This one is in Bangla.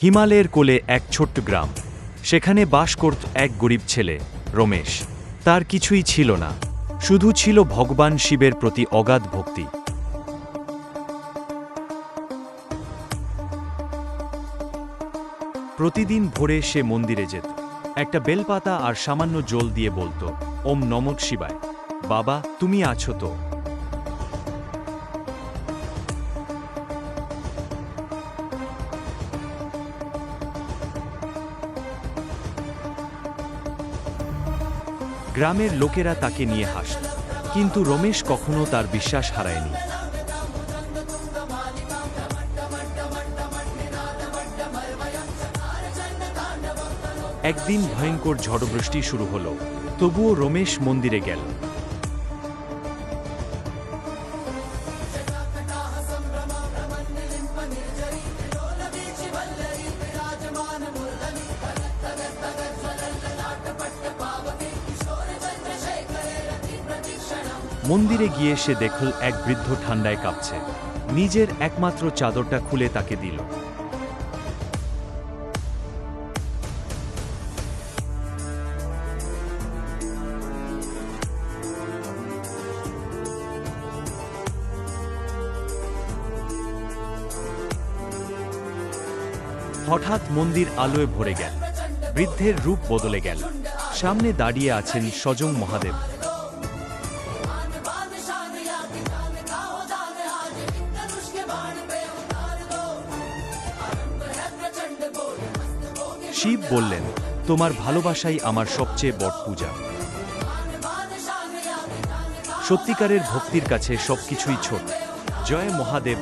হিমালয়ের কোলে এক ছোট্ট গ্রাম। সেখানে বাস করত এক গরিব ছেলে, রমেশ। তার কিছুই ছিল না, শুধু ছিল ভগবান শিবের প্রতি অগাধ ভক্তি। প্রতিদিন ভোরে সে মন্দিরে যেত, একটা বেলপাতা আর সামান্য জল দিয়ে বলতো, ওম নমঃ শিবায়। বাবা, তুমি আছো তো? গ্রামের লোকেরা তাকে নিয়ে হাসত, কিন্তু রমেশ কখনো তার বিশ্বাস হারায়নি। একদিন ভয়ঙ্কর ঝড়বৃষ্টি শুরু হলো, তবুও রমেশ মন্দিরে গেল। মন্দিরে গিয়ে সে দেখল এক বৃদ্ধ ঠান্ডায় কাঁপছে। নিজের একমাত্র চাদরটা খুলে তাকে দিল। হঠাৎ মন্দির আলোয় ভরে গেল, বৃদ্ধের রূপ বদলে গেল। সামনে দাঁড়িয়ে আছেন স্বয়ং মহাদেব। শিব বললেন, তোমার ভালোবাসাই আমার সবচেয়ে বড় পূজা। সত্যিকারের ভক্তির কাছে সবকিছুই ছোট। জয় মহাদেব।